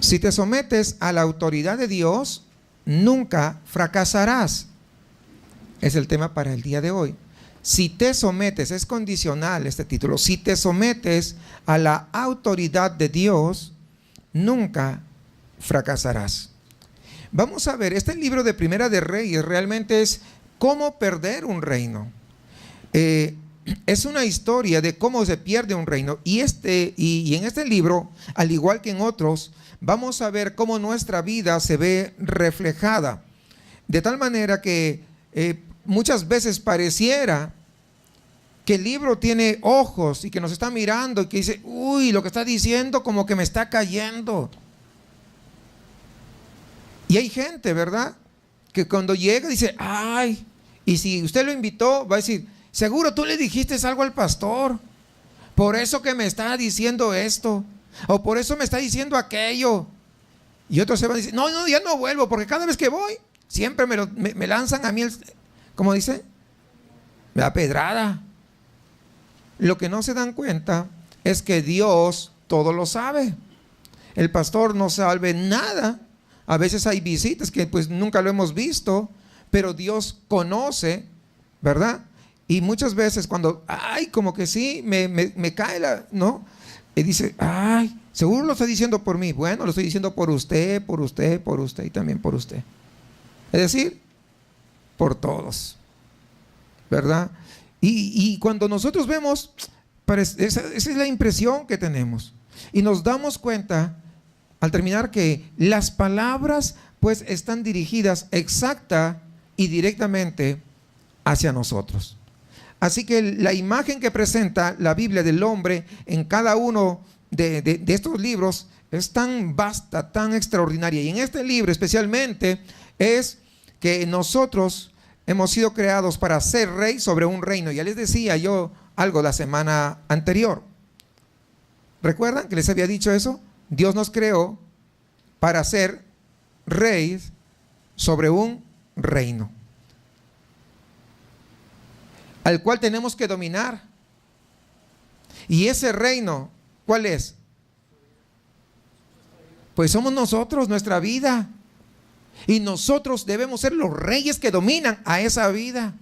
Si te sometes a la autoridad de Dios, nunca fracasarás. Es el tema para el día de hoy. Si te sometes, es condicional este título, si te sometes a la autoridad de Dios, nunca fracasarás. Vamos a ver, este libro de Primera de Reyes realmente es cómo perder un reino. Es una historia de cómo se pierde un reino. Y en este libro, al igual que en otros, vamos a ver cómo nuestra vida se ve reflejada. De tal manera que muchas veces pareciera que el libro tiene ojos y que nos está mirando y que dice, uy, lo que está diciendo como que me está cayendo. Y hay gente, ¿verdad?, que cuando llega dice, ay, y si usted lo invitó, va a decir, seguro tú le dijiste algo al pastor, por eso que me está diciendo esto, o por eso me está diciendo aquello. Y otros se van a decir, no, ya no vuelvo, porque cada vez que voy, siempre me lanzan a mí, ¿cómo dice? Me da pedrada. Lo que no se dan cuenta es que Dios todo lo sabe. El pastor no sabe nada. A veces hay visitas que pues nunca lo hemos visto, pero Dios conoce, ¿verdad? Y muchas veces cuando, ay, como que sí, me cae ¿no? Y dice, ay, seguro lo está diciendo por mí. Bueno, lo estoy diciendo por usted y también por usted. Es decir, por todos, ¿verdad? Y cuando nosotros vemos, esa es la impresión que tenemos. Y nos damos cuenta al terminar que las palabras pues están dirigidas exacta y directamente hacia nosotros. Así que la imagen que presenta la Biblia del hombre en cada uno de estos libros es tan vasta, tan extraordinaria. Y en este libro especialmente es que nosotros hemos sido creados para ser rey sobre un reino. Ya les decía yo algo la semana anterior. ¿Recuerdan que les había dicho eso? Dios nos creó para ser reyes sobre un reino, al cual tenemos que dominar. Y ese reino, ¿cuál es? Pues somos nosotros, nuestra vida. Y nosotros debemos ser los reyes que dominan a esa vida.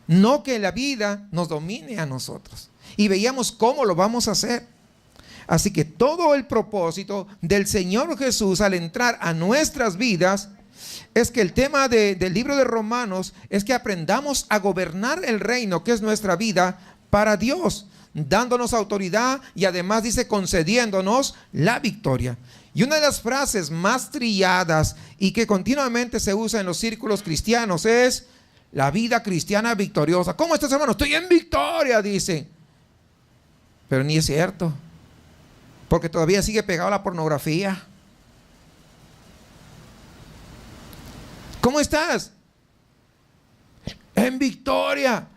No que la vida nos domine a nosotros. Y veíamos cómo lo vamos a hacer. Así que todo el propósito del Señor Jesús al entrar a nuestras vidas es que el tema del libro de Romanos es que aprendamos a gobernar el reino que es nuestra vida para Dios, dándonos autoridad y además dice concediéndonos la victoria. Y una de las frases más trilladas y que continuamente se usa en los círculos cristianos es la vida cristiana victoriosa. ¿Cómo estás, hermano? Estoy en victoria, dice. Pero ni es cierto, porque todavía sigue pegado a la pornografía. ¿Cómo estás? En victoria,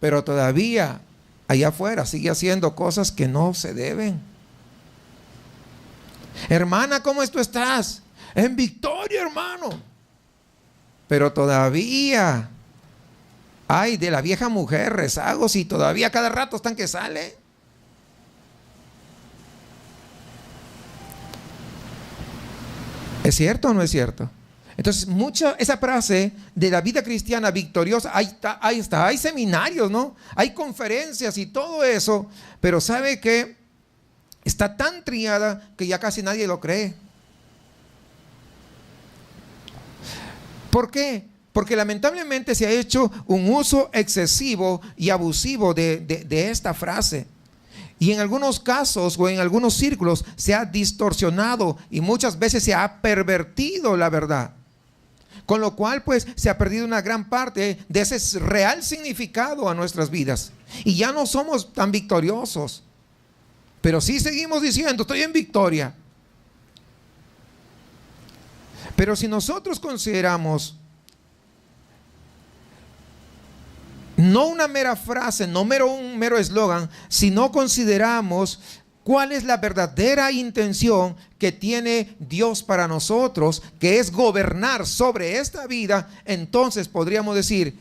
pero todavía allá afuera sigue haciendo cosas que no se deben. Hermana, ¿cómo estás? En victoria, hermano. Pero todavía hay de la vieja mujer rezagos y todavía cada rato están que sale. ¿Es cierto o no es cierto? Entonces, esa frase de la vida cristiana victoriosa, ahí está, hay seminarios, ¿no? Hay conferencias y todo eso, pero ¿sabe qué? Está tan trillada que ya casi nadie lo cree. ¿Por qué? Porque lamentablemente se ha hecho un uso excesivo y abusivo de esta frase. Y en algunos casos o en algunos círculos se ha distorsionado y muchas veces se ha pervertido la verdad. Con lo cual pues se ha perdido una gran parte de ese real significado a nuestras vidas. Y ya no somos tan victoriosos. Pero sí seguimos diciendo, estoy en victoria. Pero si nosotros consideramos no una mera frase, no un mero eslogan, sino consideramos cuál es la verdadera intención que tiene Dios para nosotros, que es gobernar sobre esta vida, entonces podríamos decir,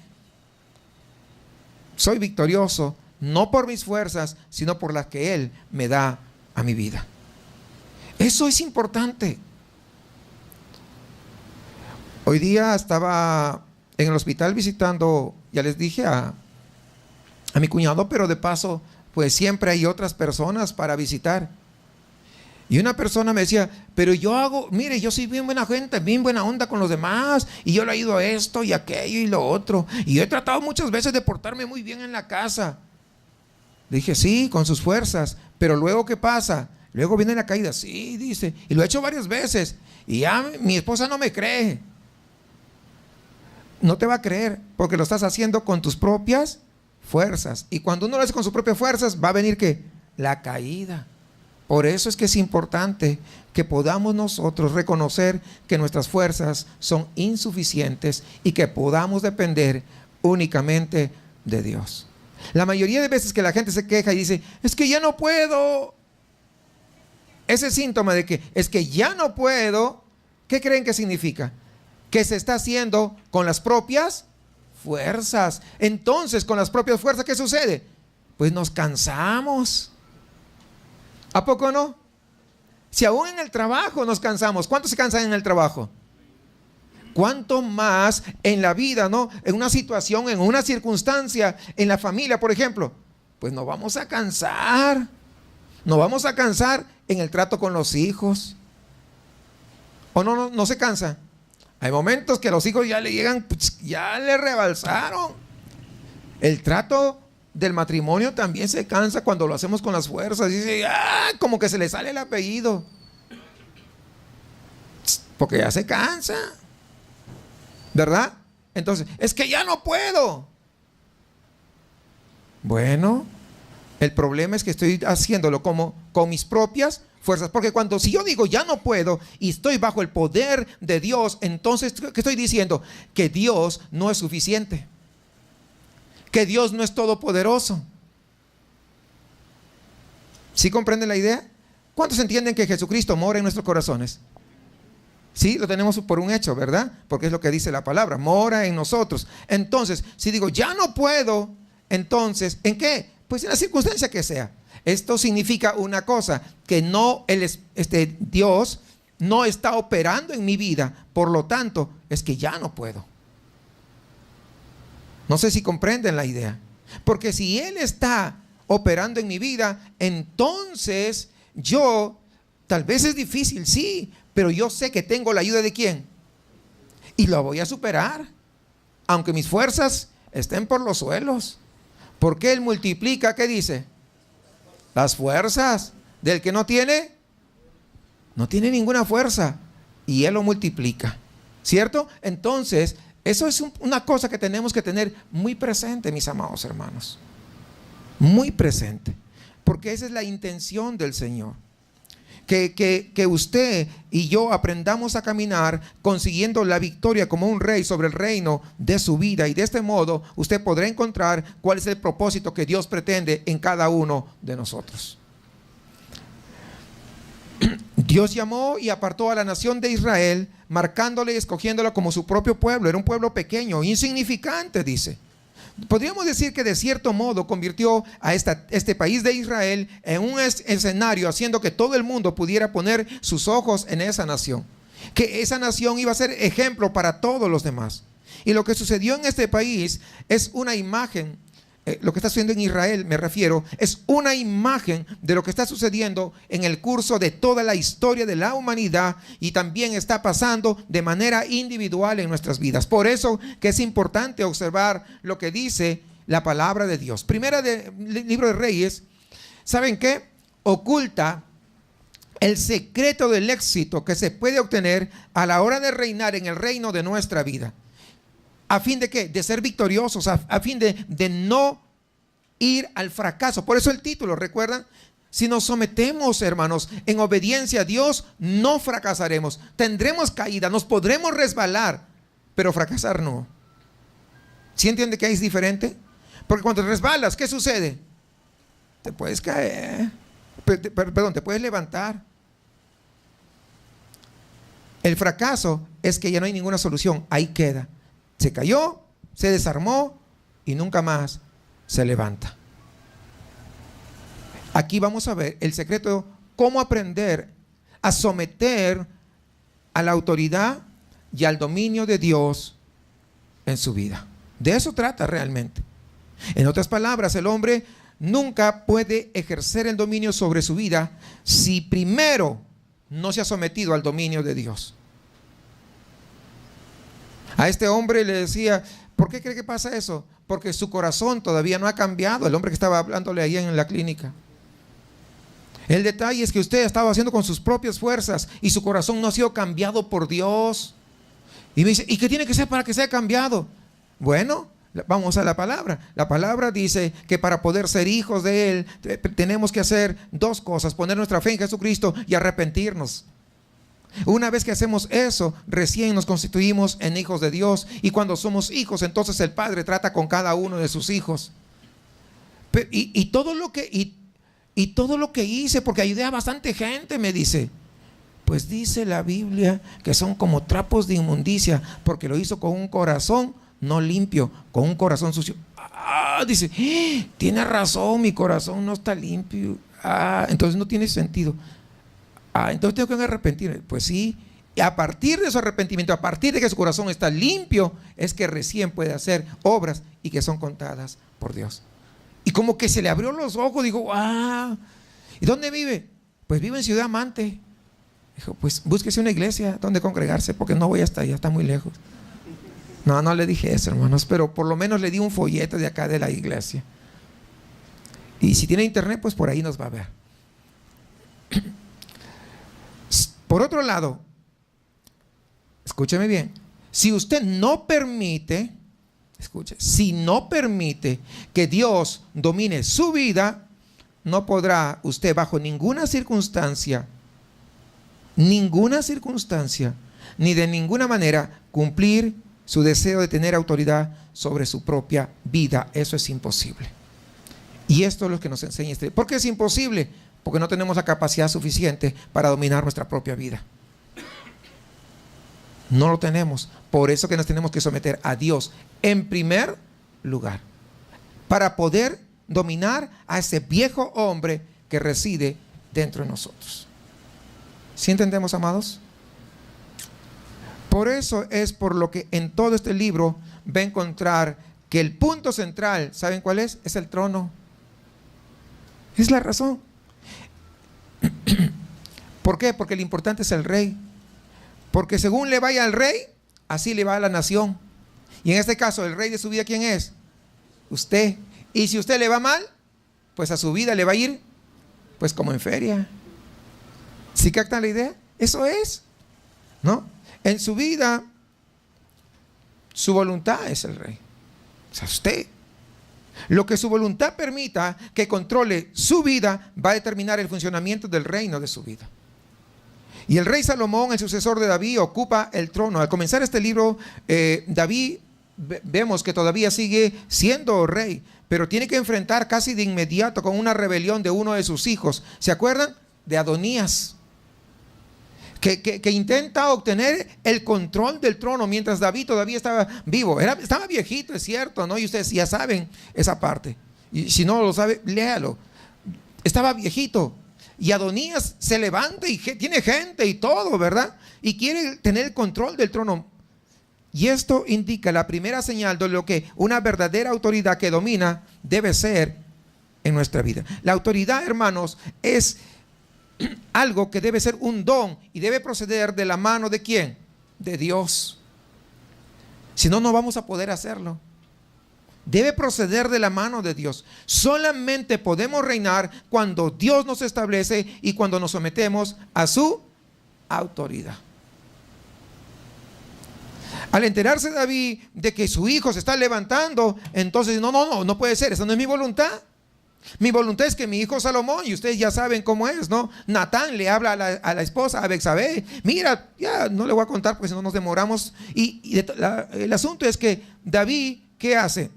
soy victorioso, no por mis fuerzas, sino por las que Él me da a mi vida. Eso es importante. Hoy día estaba en el hospital visitando, ya les dije, a mi cuñado, pero de paso, pues siempre hay otras personas para visitar. Y una persona me decía, pero yo hago, mire, yo soy bien buena gente, bien buena onda con los demás, y yo le he ido a esto y aquello y lo otro, y yo he tratado muchas veces de portarme muy bien en la casa. Le dije, sí, con sus fuerzas, pero luego ¿qué pasa? Luego viene la caída. Sí, dice, y lo he hecho varias veces, y ya mi esposa no me cree. No te va a creer, porque lo estás haciendo con tus propias fuerzas, y cuando uno lo hace con sus propias fuerzas, va a venir ¿qué? La caída. Por eso es que es importante que podamos nosotros reconocer que nuestras fuerzas son insuficientes y que podamos depender únicamente de Dios. La mayoría de veces que la gente se queja y dice, es que ya no puedo. Ese síntoma de que es que ya no puedo, ¿qué creen que significa? Que se está haciendo con las propias fuerzas. Entonces, con las propias fuerzas, ¿qué sucede? Pues nos cansamos. ¿A poco no? Si aún en el trabajo nos cansamos, ¿cuántos se cansan en el trabajo? ¿Cuánto más en la vida, no? En una situación, en una circunstancia, en la familia, por ejemplo. Pues nos vamos a cansar. Nos vamos a cansar en el trato con los hijos. ¿O no se cansa? Hay momentos que los hijos ya le llegan, ya le rebalsaron. El trato del matrimonio también se cansa cuando lo hacemos con las fuerzas. Dice, como que se le sale el apellido. Porque ya se cansa. ¿Verdad? Entonces, es que ya no puedo. Bueno, el problema es que estoy haciéndolo como con mis propias fuerzas. Porque si yo digo ya no puedo y estoy bajo el poder de Dios, entonces, ¿qué estoy diciendo? Que Dios no es suficiente. Que Dios no es todopoderoso. ¿Sí comprenden la idea? ¿Cuántos entienden que Jesucristo mora en nuestros corazones? Sí, lo tenemos por un hecho, ¿verdad? Porque es lo que dice la palabra, mora en nosotros. Entonces, si digo ya no puedo, entonces, ¿en qué? Pues en la circunstancia que sea. Esto significa una cosa, que no Dios no está operando en mi vida, por lo tanto, es que ya no puedo. No sé si comprenden la idea. Porque si Él está operando en mi vida, entonces yo, tal vez es difícil, sí, pero yo sé que tengo la ayuda de ¿quién? Y lo voy a superar, aunque mis fuerzas estén por los suelos. Porque Él multiplica, ¿qué dice? Las fuerzas del que no tiene ninguna fuerza, y Él lo multiplica, ¿cierto? Entonces, eso es una cosa que tenemos que tener muy presente, mis amados hermanos. Muy presente. Porque esa es la intención del Señor. Que usted y yo aprendamos a caminar consiguiendo la victoria como un rey sobre el reino de su vida. Y de este modo usted podrá encontrar cuál es el propósito que Dios pretende en cada uno de nosotros. Dios llamó y apartó a la nación de Israel, marcándole y escogiéndola como su propio pueblo. Era un pueblo pequeño, insignificante, dice. Podríamos decir que de cierto modo convirtió a este país de Israel en un escenario, haciendo que todo el mundo pudiera poner sus ojos en esa nación. Que esa nación iba a ser ejemplo para todos los demás. Y lo que sucedió en este país es una imagen. Lo que está sucediendo en Israel, me refiero, es una imagen de lo que está sucediendo en el curso de toda la historia de la humanidad, y también está pasando de manera individual en nuestras vidas. Por eso que es importante observar lo que dice la palabra de Dios. Primera libro de Reyes, ¿saben qué? Oculta el secreto del éxito que se puede obtener a la hora de reinar en el reino de nuestra vida. ¿A fin de qué? De ser victoriosos, a fin de no ir al fracaso. Por eso el título, ¿recuerdan? Si nos sometemos, hermanos, en obediencia a Dios, no fracasaremos. Tendremos caída, nos podremos resbalar, pero fracasar no. ¿Sí entiende que es diferente? Porque cuando te resbalas, ¿qué sucede? Te puedes caer. Perdón, te puedes levantar. El fracaso es que ya no hay ninguna solución, ahí queda. Se cayó, se desarmó y nunca más se levanta. Aquí vamos a ver el secreto, cómo aprender a someter a la autoridad y al dominio de Dios en su vida. De eso trata realmente. En otras palabras, el hombre nunca puede ejercer el dominio sobre su vida si primero no se ha sometido al dominio de Dios. A este hombre le decía, ¿por qué cree que pasa eso? Porque su corazón todavía no ha cambiado. El hombre que estaba hablándole ahí en la clínica. El detalle es que usted estaba haciendo con sus propias fuerzas y su corazón no ha sido cambiado por Dios. Y me dice, ¿y qué tiene que ser para que sea cambiado? Bueno, vamos a la palabra. La palabra dice que para poder ser hijos de Él tenemos que hacer dos cosas: poner nuestra fe en Jesucristo y arrepentirnos. Una vez que hacemos eso, recién nos constituimos en hijos de Dios. Y cuando somos hijos, entonces el Padre trata con cada uno de sus hijos. Y todo lo que hice, porque ayudé a bastante gente, me dice. Pues dice la Biblia que son como trapos de inmundicia, porque lo hizo con un corazón no limpio, con un corazón sucio. Dice, tiene razón, mi corazón no está limpio. Entonces no tiene sentido. Entonces tengo que arrepentirme. Pues sí. Y a partir de ese arrepentimiento, a partir de que su corazón está limpio, es que recién puede hacer obras y que son contadas por Dios. Y como que se le abrió los ojos, digo, ¿y dónde vive? Pues vive en Ciudad Amante. Dijo, pues búsquese una iglesia donde congregarse, porque no voy hasta allá, está muy lejos. No le dije eso, hermanos, pero por lo menos le di un folleto de acá de la iglesia. Y si tiene internet, pues por ahí nos va a ver. Por otro lado, escúcheme bien, si usted no permite, si no permite que Dios domine su vida, no podrá usted bajo ninguna circunstancia, ni de ninguna manera cumplir su deseo de tener autoridad sobre su propia vida. Eso es imposible. Y esto es lo que nos enseña este. ¿Por qué es imposible? Porque no tenemos la capacidad suficiente para dominar nuestra propia vida. No lo tenemos. Por eso que nos tenemos que someter a Dios en primer lugar, para poder dominar a ese viejo hombre que reside dentro de nosotros. ¿Sí entendemos, amados? Por eso es por lo que en todo este libro va a encontrar que el punto central, ¿saben cuál es? Es el trono. Es la razón. ¿Por qué? Porque lo importante es el rey. Porque según le vaya al rey, así le va a la nación. Y en este caso, el rey de su vida, ¿quién es? Usted. Y si usted le va mal, pues a su vida le va a ir, pues como en feria. ¿Sí captan la idea? Eso es, ¿no? En su vida, su voluntad es el rey. O sea, usted. Lo que su voluntad permita que controle su vida va a determinar el funcionamiento del reino de su vida. Y el rey Salomón, el sucesor de David, ocupa el trono. Al comenzar este libro, David vemos que todavía sigue siendo rey, pero tiene que enfrentar casi de inmediato con una rebelión de uno de sus hijos. ¿Se acuerdan? De Adonías. Que intenta obtener el control del trono mientras David todavía estaba vivo. Estaba viejito, es cierto, ¿no? Y ustedes ya saben esa parte. Y si no lo sabe, léalo. Estaba viejito. Y Adonías se levanta y tiene gente y todo, ¿verdad? Y quiere tener el control del trono. Y esto indica la primera señal de lo que una verdadera autoridad que domina debe ser en nuestra vida. La autoridad, hermanos, es algo que debe ser un don y debe proceder de la mano ¿de quién? De Dios. Si no, no vamos a poder hacerlo. Debe proceder de la mano de Dios. Solamente podemos reinar cuando Dios nos establece y cuando nos sometemos a su autoridad. Al enterarse David de que su hijo se está levantando, entonces no puede ser, esa no es mi voluntad. Mi voluntad es que mi hijo Salomón, y ustedes ya saben cómo es, ¿no? Natán le habla a la esposa, a Betsabé. Mira, ya no le voy a contar porque si no nos demoramos. El asunto es que David, ¿qué hace?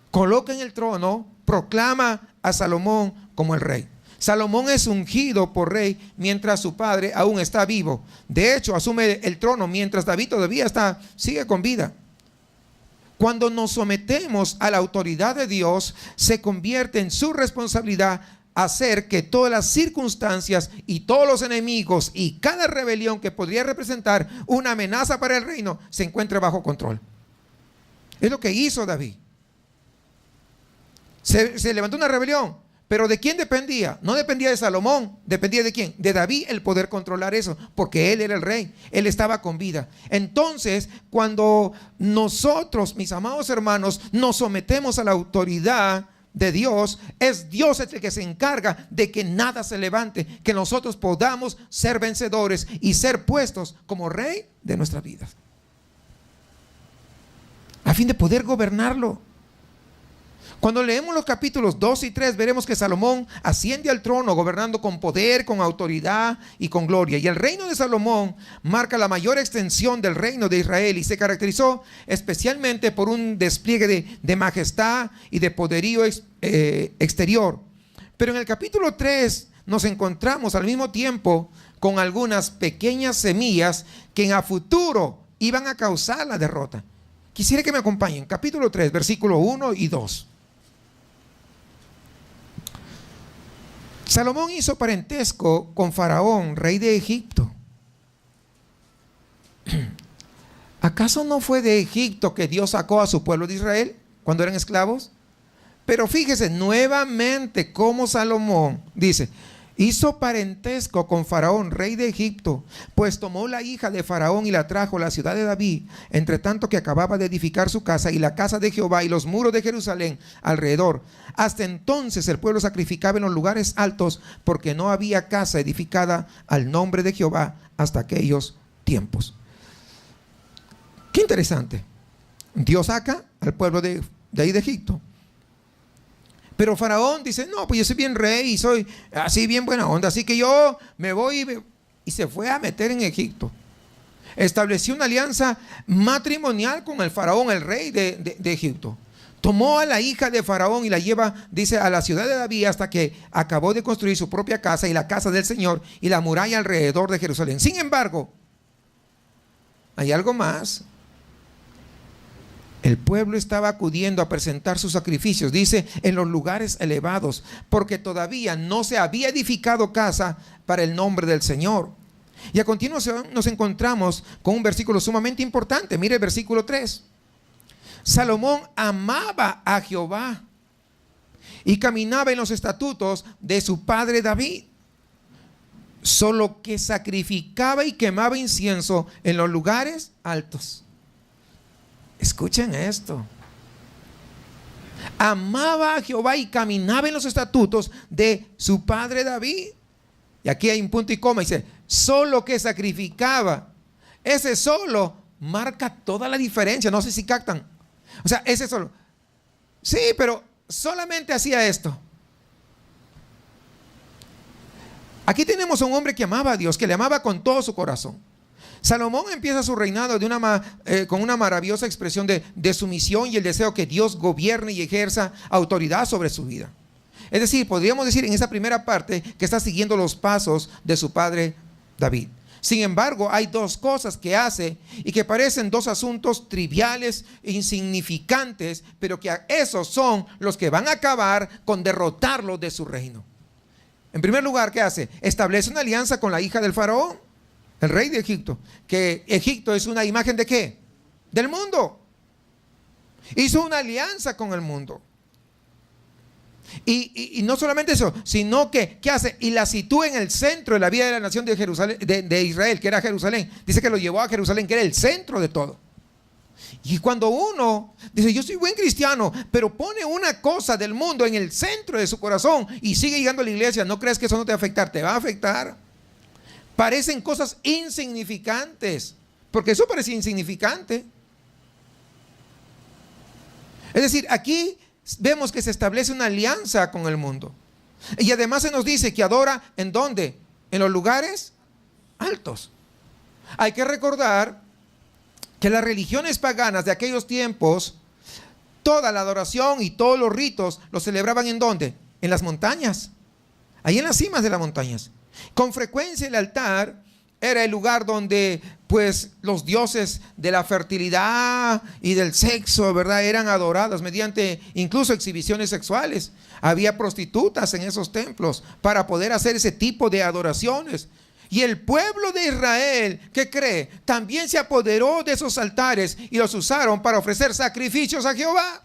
Coloca en el trono, proclama a Salomón como el rey. Salomón es ungido por rey mientras su padre aún está vivo. De hecho, asume el trono mientras David todavía sigue con vida. Cuando nos sometemos a la autoridad de Dios, se convierte en su responsabilidad hacer que todas las circunstancias y todos los enemigos y cada rebelión que podría representar una amenaza para el reino se encuentre bajo control. Es lo que hizo David. Se levantó una rebelión, pero ¿de quién dependía? No dependía de Salomón, dependía ¿de quién? De David el poder controlar eso, porque él era el rey, él estaba con vida. Entonces, cuando nosotros, mis amados hermanos, nos sometemos a la autoridad de Dios, es Dios el que se encarga de que nada se levante, que nosotros podamos ser vencedores y ser puestos como rey de nuestras vidas, a fin de poder gobernarlo. Cuando leemos los capítulos 2 y 3, veremos que Salomón asciende al trono gobernando con poder, con autoridad y con gloria. Y el reino de Salomón marca la mayor extensión del reino de Israel y se caracterizó especialmente por un despliegue de majestad y de poderío exterior. Pero en el capítulo 3 nos encontramos al mismo tiempo con algunas pequeñas semillas que en a futuro iban a causar la derrota. Quisiera que me acompañen. Capítulo 3, versículo 1 y 2. Salomón hizo parentesco con Faraón, rey de Egipto. ¿Acaso no fue de Egipto que Dios sacó a su pueblo de Israel cuando eran esclavos? Pero fíjese nuevamente cómo Salomón dice, hizo parentesco con Faraón, rey de Egipto, pues tomó la hija de Faraón y la trajo a la ciudad de David, entre tanto que acababa de edificar su casa y la casa de Jehová y los muros de Jerusalén alrededor. Hasta entonces el pueblo sacrificaba en los lugares altos, porque no había casa edificada al nombre de Jehová hasta aquellos tiempos. Qué interesante. Dios saca al pueblo de ahí de Egipto. Pero Faraón dice, no, pues yo soy bien rey y soy así bien buena onda, así que yo me voy y se fue a meter en Egipto. Estableció una alianza matrimonial con el Faraón, el rey de Egipto. Tomó a la hija de Faraón y la lleva, dice, a la ciudad de David hasta que acabó de construir su propia casa y la casa del Señor y la muralla alrededor de Jerusalén. Sin embargo, hay algo más. El pueblo estaba acudiendo a presentar sus sacrificios, dice, en los lugares elevados, porque todavía no se había edificado casa para el nombre del Señor. Y a continuación nos encontramos con un versículo sumamente importante. Mire el versículo 3. Salomón amaba a Jehová y caminaba en los estatutos de su padre David, solo que sacrificaba y quemaba incienso en los lugares altos. Escuchen esto. Amaba a Jehová y caminaba en los estatutos de su padre David. Y aquí hay un punto y coma. Dice, solo que sacrificaba. Ese solo marca toda la diferencia. No sé si captan. O sea, ese solo. Sí, pero solamente hacía esto. Aquí tenemos a un hombre que amaba a Dios, que le amaba con todo su corazón. Salomón empieza su reinado con una maravillosa expresión de sumisión y el deseo que Dios gobierne y ejerza autoridad sobre su vida. Es decir, podríamos decir en esa primera parte que está siguiendo los pasos de su padre David. Sin embargo, hay dos cosas que hace y que parecen dos asuntos triviales e insignificantes, pero que esos son los que van a acabar con derrotarlo de su reino. En primer lugar, ¿qué hace? Establece una alianza con la hija del faraón, el rey de Egipto, que Egipto es una imagen ¿de qué? Del mundo. Hizo una alianza con el mundo. Y no solamente eso, sino que, ¿qué hace? Y la sitúa en el centro de la vida de la nación de Jerusalén, de Israel, que era Jerusalén. Dice que lo llevó a Jerusalén, que era el centro de todo. Y cuando uno dice, yo soy buen cristiano, pero pone una cosa del mundo en el centro de su corazón y sigue llegando a la iglesia, ¿no crees que eso no te va a afectar? Te va a afectar. Parecen cosas insignificantes, porque eso parece insignificante. Es decir, aquí vemos que se establece una alianza con el mundo. Y además se nos dice que adora, ¿en dónde? En los lugares altos. Hay que recordar que las religiones paganas de aquellos tiempos, toda la adoración y todos los ritos los celebraban ¿en dónde? En las montañas, ahí en las cimas de las montañas. Con frecuencia el altar era el lugar donde pues los dioses de la fertilidad y del sexo, ¿verdad?, eran adorados mediante incluso exhibiciones sexuales. Había prostitutas en esos templos para poder hacer ese tipo de adoraciones. Y el pueblo de Israel, ¿qué cree? También se apoderó de esos altares y los usaron para ofrecer sacrificios a Jehová.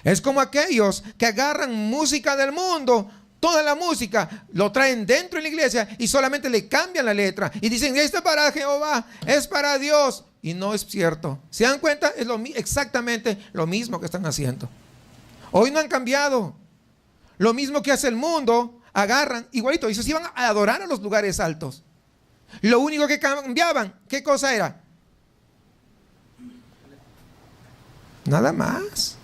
Es como aquellos que agarran música del mundo, toda la música, lo traen dentro de la iglesia y solamente le cambian la letra y dicen, esto es para Jehová, es para Dios. Y no es cierto. ¿Se dan cuenta? Es exactamente lo mismo que están haciendo. Hoy no han cambiado. Lo mismo que hace el mundo, agarran, igualito, y se iban a adorar a los lugares altos. Lo único que cambiaban, ¿qué cosa era? Nada más.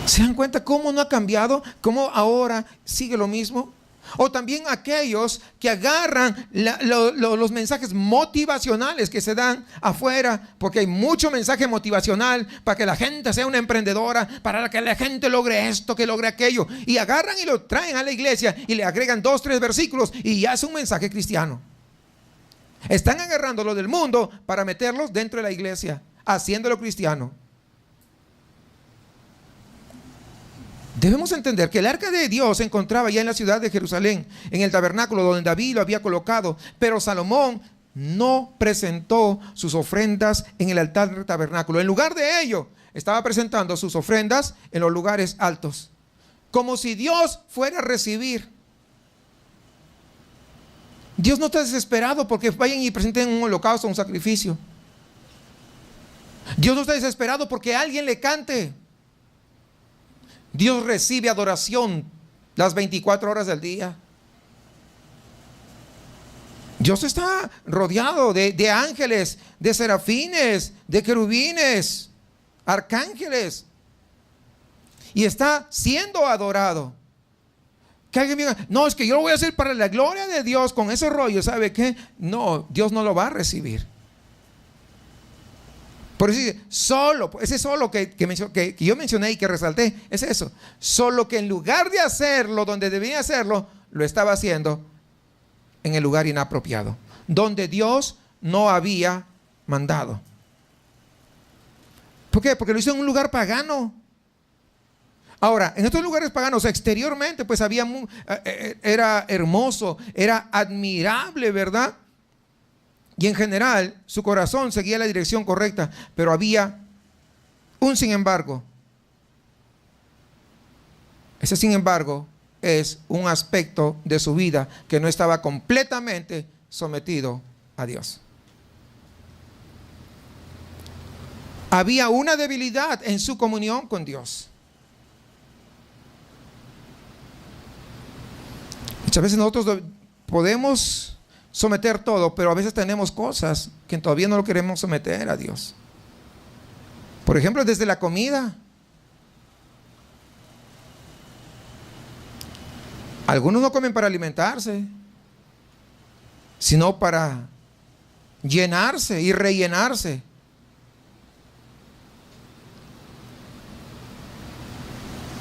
¿Se dan cuenta cómo no ha cambiado? ¿Cómo ahora sigue lo mismo? O también aquellos que agarran los mensajes motivacionales que se dan afuera, porque hay mucho mensaje motivacional para que la gente sea una emprendedora, para que la gente logre esto, que logre aquello, y agarran y lo traen a la iglesia y le agregan 2, 3 versículos y ya es un mensaje cristiano. Están agarrando lo del mundo para meterlos dentro de la iglesia, haciéndolo cristiano. Debemos entender que el arca de Dios se encontraba ya en la ciudad de Jerusalén, en el tabernáculo donde David lo había colocado, pero Salomón no presentó sus ofrendas en el altar del tabernáculo. En lugar de ello, estaba presentando sus ofrendas en los lugares altos, como si Dios fuera a recibir. Dios no está desesperado porque vayan y presenten un holocausto, un sacrificio. Dios no está desesperado porque alguien le cante. Dios recibe adoración las 24 horas del día. Dios está rodeado de ángeles, de serafines, de querubines, arcángeles, y está siendo adorado. Que alguien diga, no, es que yo lo voy a hacer para la gloria de Dios con esos rollos, ¿sabe qué? No, Dios no lo va a recibir. Por eso solo, ese solo que yo mencioné y que resalté, es eso. Solo que en lugar de hacerlo donde debía hacerlo, lo estaba haciendo en el lugar inapropiado, donde Dios no había mandado. ¿Por qué? Porque lo hizo en un lugar pagano. Ahora, en estos lugares paganos, exteriormente, pues era hermoso, era admirable, ¿verdad? Y en general, su corazón seguía la dirección correcta, pero había un sin embargo. Ese sin embargo es un aspecto de su vida que no estaba completamente sometido a Dios. Había una debilidad en su comunión con Dios. Muchas veces nosotros podemos someter todo, pero a veces tenemos cosas que todavía no lo queremos someter a Dios. Por ejemplo, desde la comida. Algunos no comen para alimentarse, sino para llenarse y rellenarse.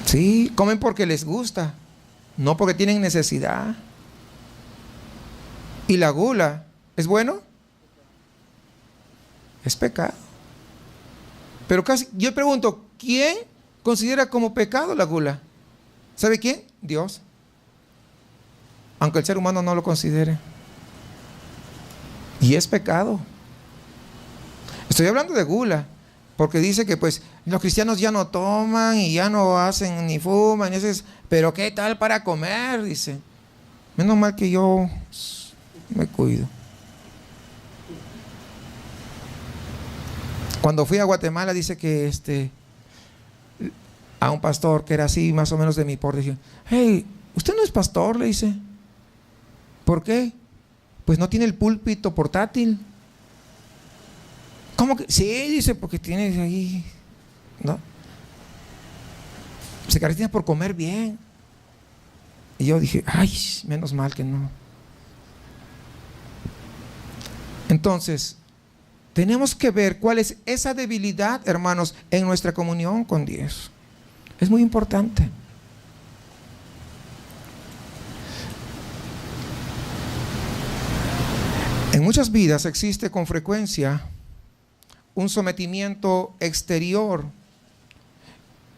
Sí, comen porque les gusta, no porque tienen necesidad. ¿Y la gula es bueno? Es pecado. Pero yo pregunto, ¿quién considera como pecado la gula? ¿Sabe quién? Dios. Aunque el ser humano no lo considere. Y es pecado. Estoy hablando de gula, porque dice que pues los cristianos ya no toman y ya no hacen ni fuman, pero ¿qué tal para comer? Dice. Menos mal que yo me cuido. Cuando fui a Guatemala, dice que a un pastor que era así más o menos de mi porte, dije, hey, usted no es pastor, le dice. ¿Por qué? Pues no tiene el púlpito portátil. ¿Cómo que? Sí, dice, porque tiene ahí, ¿no? Se caracteriza por comer bien. Y yo dije, ay, menos mal que no. Entonces, tenemos que ver cuál es esa debilidad, hermanos, en nuestra comunión con Dios. Es muy importante. En muchas vidas existe con frecuencia un sometimiento exterior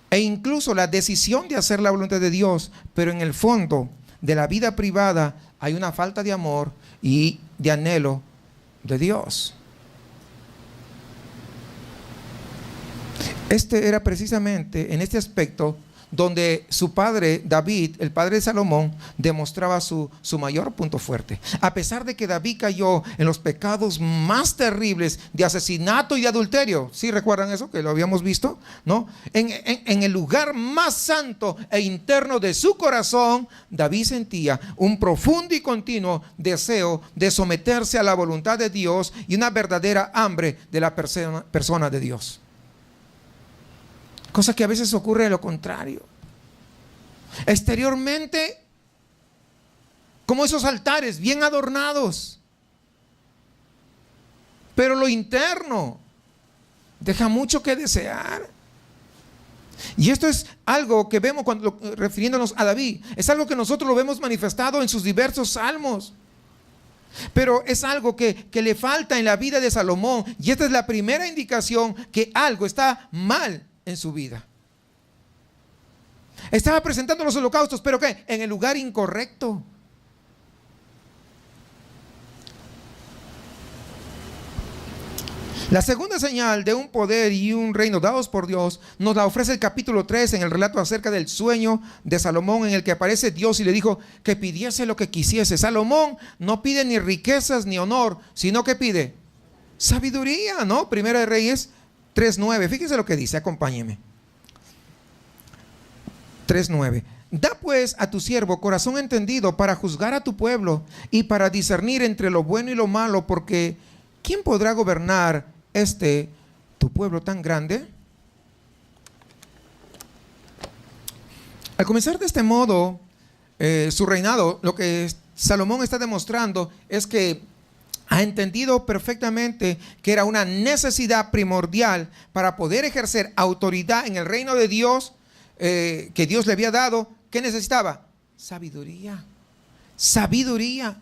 e incluso la decisión de hacer la voluntad de Dios, pero en el fondo de la vida privada hay una falta de amor y de anhelo de Dios. Este era precisamente en este aspecto donde su padre David, el padre de Salomón, demostraba su mayor punto fuerte. A pesar de que David cayó en los pecados más terribles de asesinato y de adulterio, ¿sí recuerdan eso? Que lo habíamos visto, ¿no? En el lugar más santo e interno de su corazón, David sentía un profundo y continuo deseo de someterse a la voluntad de Dios y una verdadera hambre de la persona de Dios. Cosa que a veces ocurre de lo contrario. Exteriormente, como esos altares bien adornados, pero lo interno deja mucho que desear. Y esto es algo que vemos cuando refiriéndonos a David, es algo que nosotros lo vemos manifestado en sus diversos salmos. Pero es algo que le falta en la vida de Salomón, y esta es la primera indicación que algo está mal en su vida. Estaba presentando los holocaustos, pero ¿qué? En el lugar incorrecto. La segunda señal de un poder y un reino dados por Dios nos la ofrece el capítulo 3 en el relato acerca del sueño de Salomón, en el que aparece Dios y le dijo que pidiese lo que quisiese. Salomón no pide ni riquezas ni honor, sino que pide sabiduría, ¿no? Primera de Reyes 3:9. Fíjense lo que dice, acompáñeme. 3:9. Da pues a tu siervo corazón entendido para juzgar a tu pueblo y para discernir entre lo bueno y lo malo, porque ¿quién podrá gobernar tu pueblo tan grande? Al comenzar de este modo su reinado, lo que Salomón está demostrando es que ha entendido perfectamente que era una necesidad primordial para poder ejercer autoridad en el reino de Dios, que Dios le había dado. ¿Qué necesitaba? Sabiduría. Sabiduría.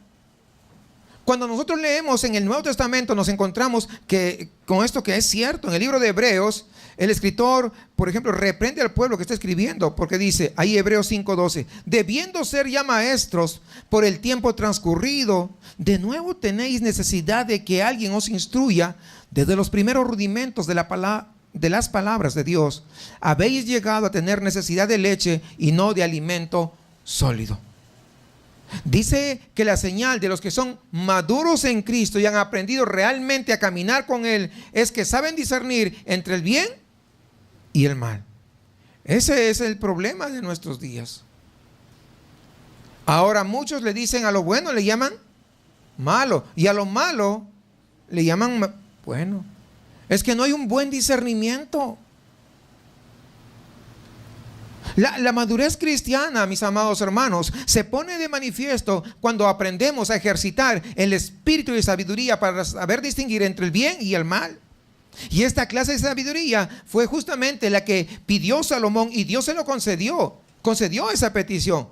Cuando nosotros leemos en el Nuevo Testamento nos encontramos que con esto que es cierto. En el libro de Hebreos, el escritor, por ejemplo, reprende al pueblo que está escribiendo, porque dice, ahí Hebreos 5:12, debiendo ser ya maestros por el tiempo transcurrido, de nuevo tenéis necesidad de que alguien os instruya desde los primeros rudimentos de las palabras de Dios. Habéis llegado a tener necesidad de leche y no de alimento sólido. Dice que la señal de los que son maduros en Cristo y han aprendido realmente a caminar con Él es que saben discernir entre el bien y el mal. Ese es el problema de nuestros días. Ahora muchos le dicen a lo bueno le llaman malo y a lo malo le llaman bueno. Es que no hay un buen discernimiento. La madurez cristiana, mis amados hermanos, se pone de manifiesto cuando aprendemos a ejercitar el espíritu de sabiduría para saber distinguir entre el bien y el mal. Y esta clase de sabiduría fue justamente la que pidió Salomón y Dios se lo concedió. Concedió esa petición.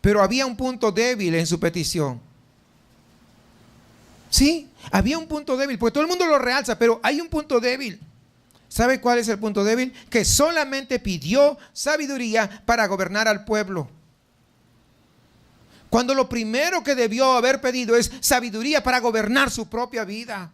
Pero había un punto débil en su petición. Sí, había un punto débil, porque todo el mundo lo realza, pero hay un punto débil. ¿Sabe cuál es el punto débil? Que solamente pidió sabiduría para gobernar al pueblo. Cuando lo primero que debió haber pedido es sabiduría para gobernar su propia vida.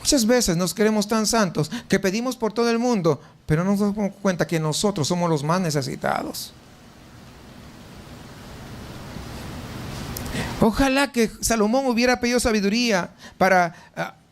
Muchas veces nos creemos tan santos que pedimos por todo el mundo, pero no nos damos cuenta que nosotros somos los más necesitados. Ojalá que Salomón hubiera pedido sabiduría para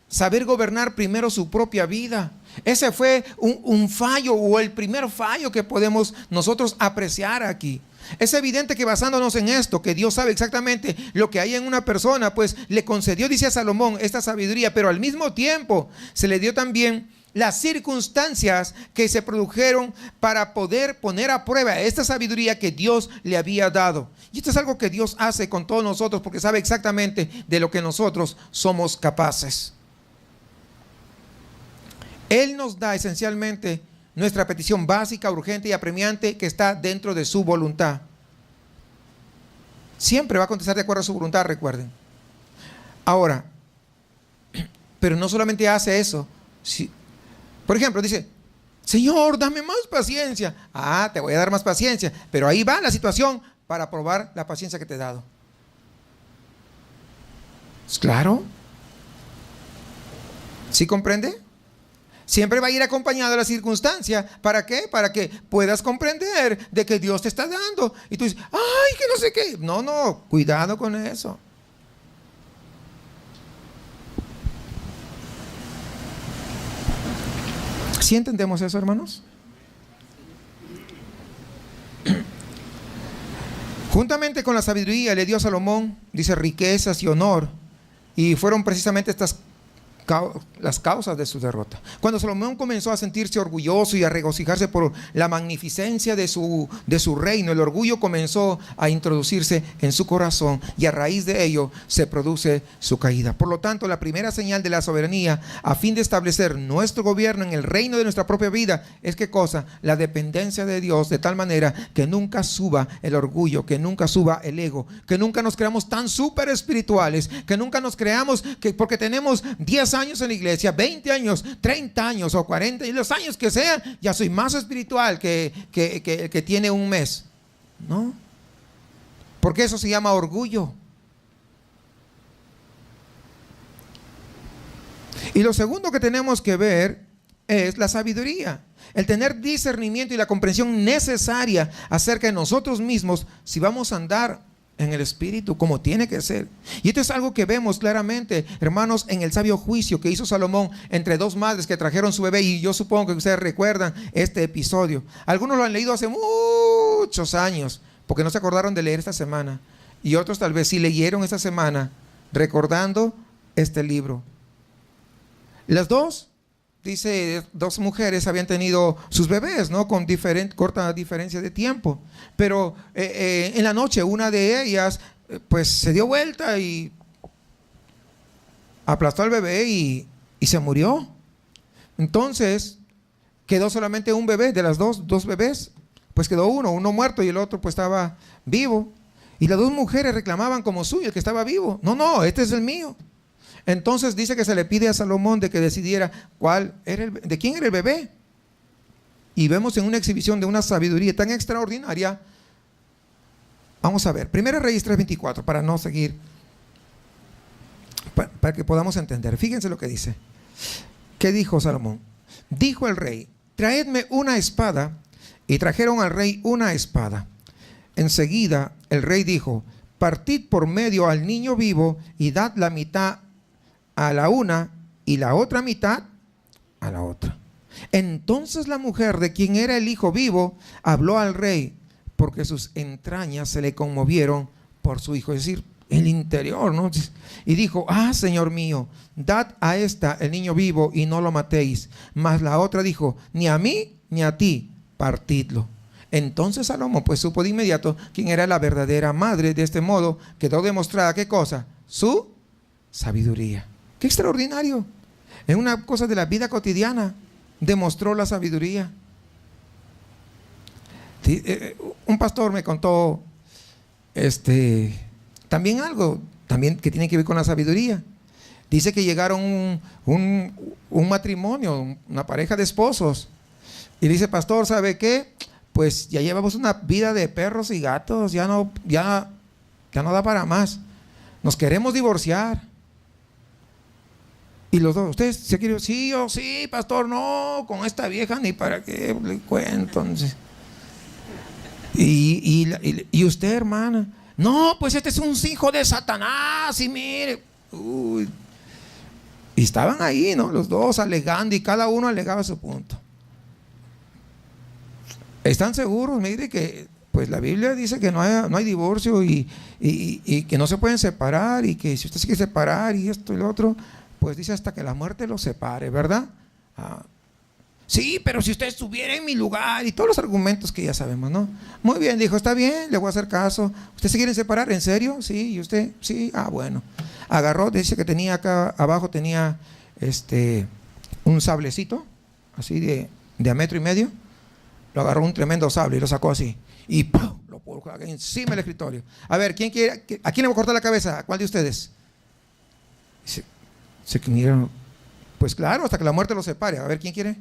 saber gobernar primero su propia vida. Ese fue un fallo o el primer fallo que podemos nosotros apreciar aquí. Es evidente que basándonos en esto, que Dios sabe exactamente lo que hay en una persona, pues le concedió, dice a Salomón, esta sabiduría, pero al mismo tiempo se le dio también las circunstancias que se produjeron para poder poner a prueba esta sabiduría que Dios le había dado. Y esto es algo que Dios hace con todos nosotros porque sabe exactamente de lo que nosotros somos capaces. Él nos da esencialmente nuestra petición básica, urgente y apremiante que está dentro de su voluntad. Siempre va a contestar de acuerdo a su voluntad, recuerden. Ahora, pero no solamente hace eso. Por ejemplo, dice, Señor, dame más paciencia. Ah, te voy a dar más paciencia. Pero ahí va la situación para probar la paciencia que te he dado. ¿Es claro? ¿Sí comprende? Siempre va a ir acompañado de la circunstancia. ¿Para qué? Para que puedas comprender de que Dios te está dando. Y tú dices, ay, que no sé qué. No, cuidado con eso. ¿Sí entendemos eso, hermanos? Juntamente con la sabiduría le dio a Salomón, dice, riquezas y honor. Y fueron precisamente las causas de su derrota. Cuando Salomón comenzó a sentirse orgulloso y a regocijarse por la magnificencia de su reino, el orgullo comenzó a introducirse en su corazón y a raíz de ello se produce su caída. Por lo tanto, la primera señal de la soberanía a fin de establecer nuestro gobierno en el reino de nuestra propia vida es ¿qué cosa? La dependencia de Dios, de tal manera que nunca suba el orgullo, que nunca suba el ego, que nunca nos creamos tan súper espirituales, que nunca nos creamos que porque tenemos 10 años en la iglesia, 20 años, 30 años o 40 y los años que sean, ya soy más espiritual que tiene un mes. No, porque eso se llama orgullo. Y lo segundo que tenemos que ver es la sabiduría, el tener discernimiento y la comprensión necesaria acerca de nosotros mismos si vamos a andar en el Espíritu como tiene que ser. Y esto es algo que vemos claramente, hermanos, en el sabio juicio que hizo Salomón entre dos madres que trajeron su bebé. Y yo supongo que ustedes recuerdan este episodio. Algunos lo han leído hace muchos años porque no se acordaron de leer esta semana, y otros tal vez sí leyeron esta semana recordando este libro. Las dos, dice, dos mujeres habían tenido sus bebés, ¿no? Con corta diferencia de tiempo. Pero en la noche una de ellas pues se dio vuelta y aplastó al bebé y se murió. Entonces quedó solamente un bebé. De las dos bebés, pues quedó uno muerto y el otro pues estaba vivo. Y las dos mujeres reclamaban como suyo el que estaba vivo. No, este es el mío. Entonces dice que se le pide a Salomón de que decidiera de quién era el bebé. Y vemos en una exhibición de una sabiduría tan extraordinaria. Vamos a ver, 1 Reyes 3:24, para no seguir, para que podamos entender. Fíjense lo que dice. ¿Qué dijo Salomón? Dijo el rey, traedme una espada. Y trajeron al rey una espada. Enseguida el rey dijo, partid por medio al niño vivo y dad la mitad a la una y la otra mitad a la otra. Entonces la mujer de quien era el hijo vivo habló al rey porque sus entrañas se le conmovieron por su hijo, es decir, el interior, ¿no? Y dijo, señor mío, dad a esta el niño vivo y no lo matéis. Mas la otra dijo, ni a mí ni a ti, partidlo. Entonces Salomón pues supo de inmediato quién era la verdadera madre. De este modo quedó demostrada, ¿qué cosa? Su sabiduría. ¡Qué extraordinario! En una cosa de la vida cotidiana demostró la sabiduría. Un pastor me contó también algo también que tiene que ver con la sabiduría. Dice que llegaron un matrimonio, una pareja de esposos, y dice, pastor, ¿sabe qué? Pues ya llevamos una vida de perros y gatos, ya no da para más. Nos queremos divorciar. Y los dos, ¿ustedes se quieren? Sí, yo sí, pastor, no, con esta vieja ni para qué le cuento. Y usted, hermana, no, pues este es un hijo de Satanás, y mire. Uy. Y estaban ahí, ¿no? Los dos alegando y cada uno alegaba su punto. ¿Están seguros? Mire que pues la Biblia dice que no hay divorcio y que no se pueden separar, y que si usted se quiere separar y esto y lo otro, pues dice hasta que la muerte los separe, ¿verdad? Sí, pero si usted estuviera en mi lugar, y todos los argumentos que ya sabemos, ¿no? Muy bien, dijo, está bien, le voy a hacer caso. ¿Usted se quieren separar? ¿En serio? Sí, ¿y usted? Sí, bueno. Agarró, dice que tenía acá abajo, tenía un sablecito, así de 1,5 metros. Lo agarró un tremendo sable y lo sacó así. Y ¡pum! Lo todo encima del escritorio. A ver, ¿quién quiere? ¿A quién le voy a cortar la cabeza? ¿A cuál de ustedes? Se miraron. Pues claro, hasta que la muerte los separe. A ver, ¿quién quiere?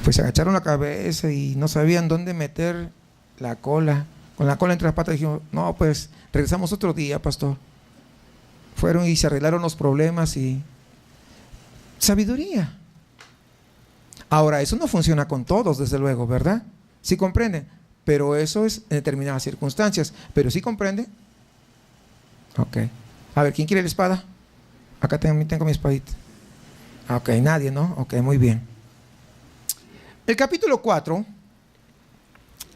Pues se agacharon la cabeza y no sabían dónde meter la cola. Con la cola entre las patas dijimos, no, pues regresamos otro día, pastor. Fueron y se arreglaron los problemas y... Sabiduría. Ahora, eso no funciona con todos, desde luego, ¿verdad? ¿Sí comprenden? Pero eso es en determinadas circunstancias. Pero ¿sí comprende? Ok. A ver, ¿quién quiere la espada? Acá tengo mi espadita. Ok, nadie, ¿no? Ok, muy bien. El capítulo 4,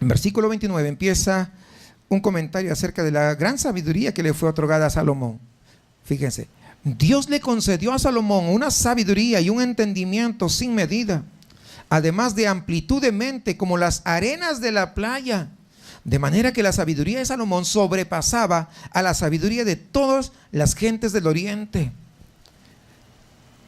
en versículo 29, empieza un comentario acerca de la gran sabiduría que le fue otorgada a Salomón. Fíjense, Dios le concedió a Salomón una sabiduría y un entendimiento sin medida, además de amplitud de mente como las arenas de la playa, de manera que la sabiduría de Salomón sobrepasaba a la sabiduría de todas las gentes del oriente.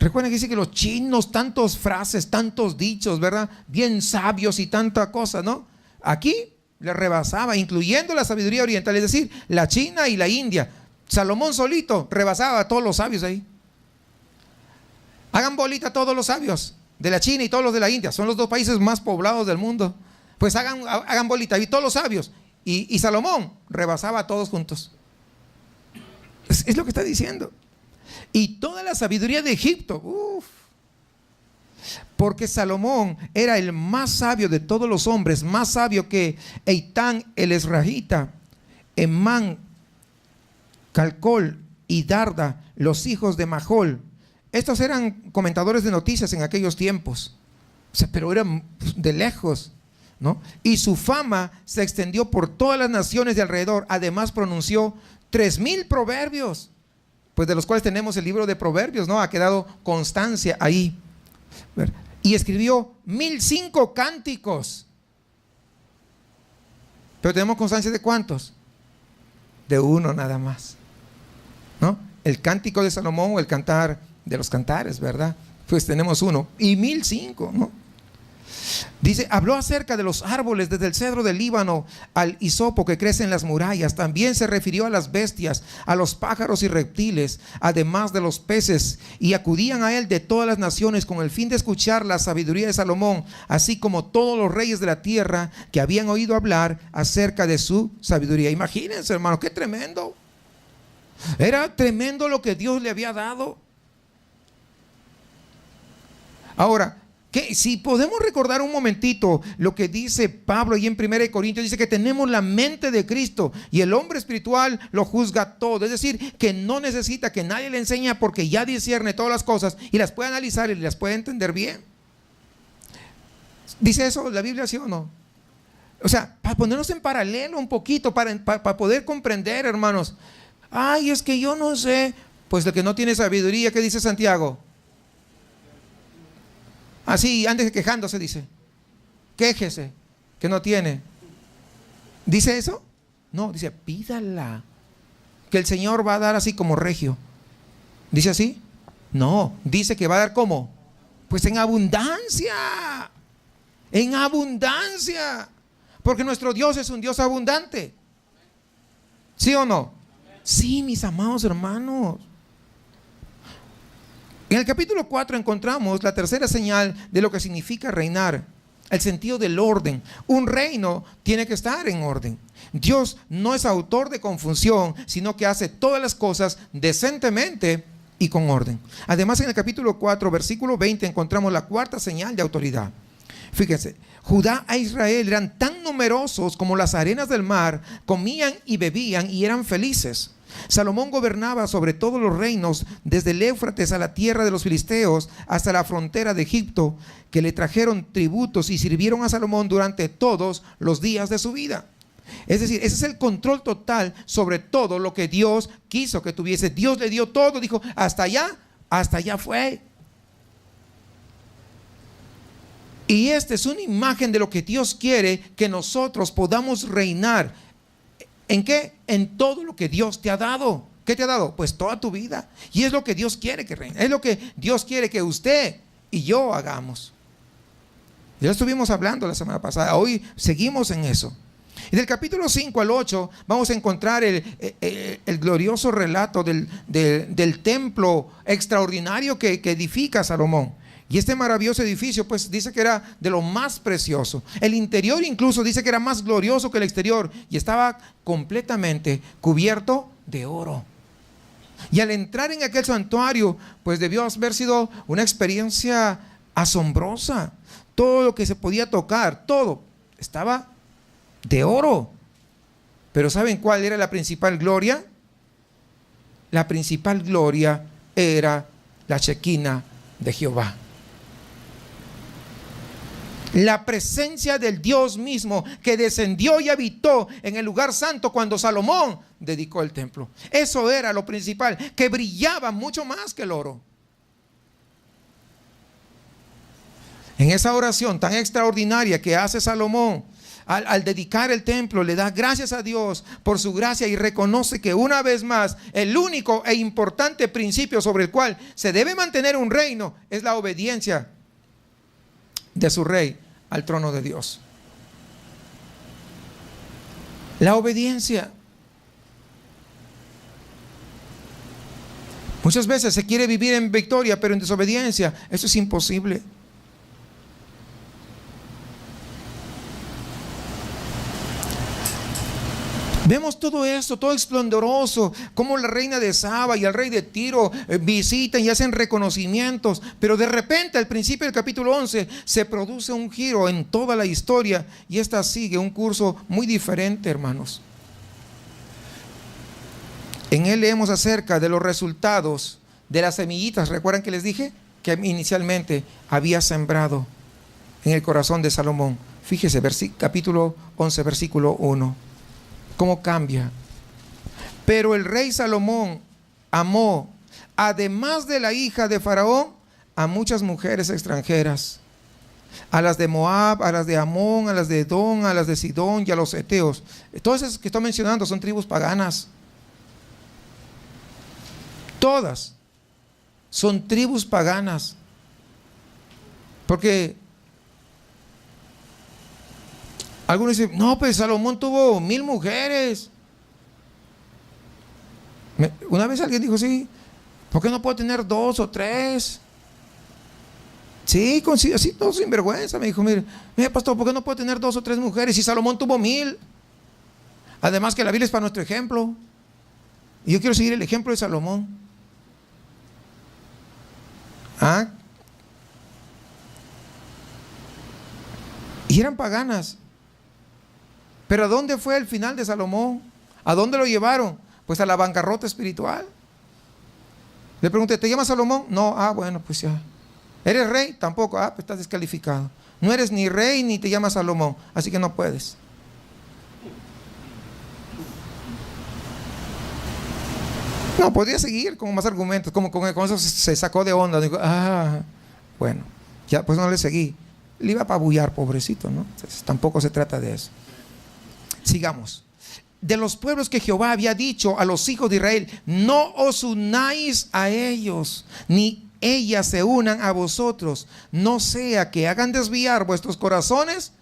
Recuerden que dice que los chinos, tantas frases, tantos dichos, ¿verdad? Bien sabios y tanta cosa, ¿no? Aquí le rebasaba, incluyendo la sabiduría oriental, es decir, la China y la India. Salomón solito rebasaba a todos los sabios ahí. Hagan bolita a todos los sabios de la China y todos los de la India. Son los dos países más poblados del mundo. Pues hagan bolita y todos los sabios. Y Salomón rebasaba a todos juntos. Es lo que está diciendo. Y toda la sabiduría de Egipto. Porque Salomón era el más sabio de todos los hombres, más sabio que Eitán el Esrahita, Emán, Calcol y Darda, los hijos de Mahol. Estos eran comentadores de noticias en aquellos tiempos. O sea, pero eran de lejos, ¿no? Y su fama se extendió por todas las naciones de alrededor. Además pronunció 3000 proverbios, pues de los cuales tenemos el libro de Proverbios, ¿no? Ha quedado constancia ahí. Y escribió 1005 cánticos. Pero tenemos constancia de ¿cuántos? De uno nada más, ¿no? El cántico de Salomón o el cantar de los cantares, ¿verdad? Pues tenemos uno y 1005, ¿no? Dice, habló acerca de los árboles, desde el cedro del Líbano al hisopo que crece en las murallas. También se refirió a las bestias, a los pájaros y reptiles, además de los peces, y acudían a él de todas las naciones con el fin de escuchar la sabiduría de Salomón, así como todos los reyes de la tierra que habían oído hablar acerca de su sabiduría. Imagínense, hermano, qué tremendo. Era tremendo lo que Dios le había dado. Ahora, si podemos recordar un momentito lo que dice Pablo ahí en 1 Corintios, dice que tenemos la mente de Cristo y el hombre espiritual lo juzga todo, es decir, que no necesita que nadie le enseñe porque ya discierne todas las cosas y las puede analizar y las puede entender bien. ¿Dice eso la Biblia, sí o no? O sea, para ponernos en paralelo un poquito, para poder comprender, hermanos. Ay, es que yo no sé. Pues el que no tiene sabiduría, ¿qué dice Santiago? Así, antes quejándose, dice. Quéjese, que no tiene. ¿Dice eso? No, dice, pídala. Que el Señor va a dar así como regio. ¿Dice así? No, dice que va a dar ¿cómo? Pues en abundancia. En abundancia. Porque nuestro Dios es un Dios abundante. ¿Sí o no? Sí, mis amados hermanos. En el capítulo 4 encontramos la tercera señal de lo que significa reinar, el sentido del orden. Un reino tiene que estar en orden. Dios no es autor de confusión, sino que hace todas las cosas decentemente y con orden. Además, en el capítulo 4, versículo 20, encontramos la cuarta señal de autoridad. Fíjense, Judá e Israel eran tan numerosos como las arenas del mar, comían y bebían y eran felices. Salomón gobernaba sobre todos los reinos, desde el Éufrates a la tierra de los filisteos hasta la frontera de Egipto, que le trajeron tributos y sirvieron a Salomón durante todos los días de su vida. Es decir, ese es el control total sobre todo lo que Dios quiso que tuviese. Dios le dio todo, dijo, hasta allá fue. Y esta es una imagen de lo que Dios quiere que nosotros podamos reinar. ¿En qué? En todo lo que Dios te ha dado. ¿Qué te ha dado? Pues toda tu vida. Y es lo que Dios quiere que reine. Es lo que Dios quiere que usted y yo hagamos. Ya estuvimos hablando la semana pasada, hoy seguimos en eso. Y del capítulo 5 al 8 vamos a encontrar el glorioso relato del templo extraordinario que edifica Salomón. Y este maravilloso edificio, pues dice que era de lo más precioso. El interior incluso dice que era más glorioso que el exterior y estaba completamente cubierto de oro. Y al entrar en aquel santuario, pues debió haber sido una experiencia asombrosa. Todo lo que se podía tocar, todo estaba de oro. Pero ¿saben cuál era la principal gloria? La principal gloria era la Shekinah de Jehová. La presencia del Dios mismo que descendió y habitó en el lugar santo cuando Salomón dedicó el templo. Eso era lo principal, que brillaba mucho más que el oro. En esa oración tan extraordinaria que hace Salomón al dedicar el templo, le da gracias a Dios por su gracia y reconoce que una vez más el único e importante principio sobre el cual se debe mantener un reino es la obediencia de su rey al trono de Dios. La obediencia. Muchas veces se quiere vivir en victoria, pero en desobediencia. Eso es imposible. Vemos todo esto, todo esplendoroso, como la reina de Saba y el rey de Tiro visitan y hacen reconocimientos, pero de repente al principio del capítulo 11 se produce un giro en toda la historia y esta sigue un curso muy diferente, hermanos. En él leemos acerca de los resultados de las semillitas. ¿Recuerdan que les dije? Que inicialmente había sembrado en el corazón de Salomón. Fíjese, capítulo 11, versículo 1. ¿Cómo cambia? Pero el rey Salomón amó, además de la hija de Faraón, a muchas mujeres extranjeras, a las de Moab, a las de Amón, a las de Edom, a las de Sidón y a los heteos. Todas esas que estoy mencionando son tribus paganas. Todas son tribus paganas. Porque algunos dicen, no, pues Salomón tuvo 1000 mujeres. Una vez alguien dijo, sí, ¿por qué no puedo tener 2 o 3? Sí, así todo sin vergüenza. Me dijo, mire, pastor, ¿por qué no puedo tener 2 o 3 mujeres? Si Salomón tuvo 1000. Además que la Biblia es para nuestro ejemplo. Y yo quiero seguir el ejemplo de Salomón. Y eran paganas. Pero ¿a dónde fue el final de Salomón? ¿A dónde lo llevaron? Pues a la bancarrota espiritual. Le pregunté, ¿te llamas Salomón? No, bueno, pues ya. ¿Eres rey? Tampoco, pues estás descalificado. No eres ni rey ni te llamas Salomón, así que no puedes. No, podría seguir con más argumentos, como con eso se sacó de onda. Digo, bueno, ya pues no le seguí. Le iba a apabullar, pobrecito, ¿no? Entonces, tampoco se trata de eso. Sigamos. De los pueblos que Jehová había dicho a los hijos de Israel, no os unáis a ellos, ni ellas se unan a vosotros, no sea que hagan desviar vuestros corazones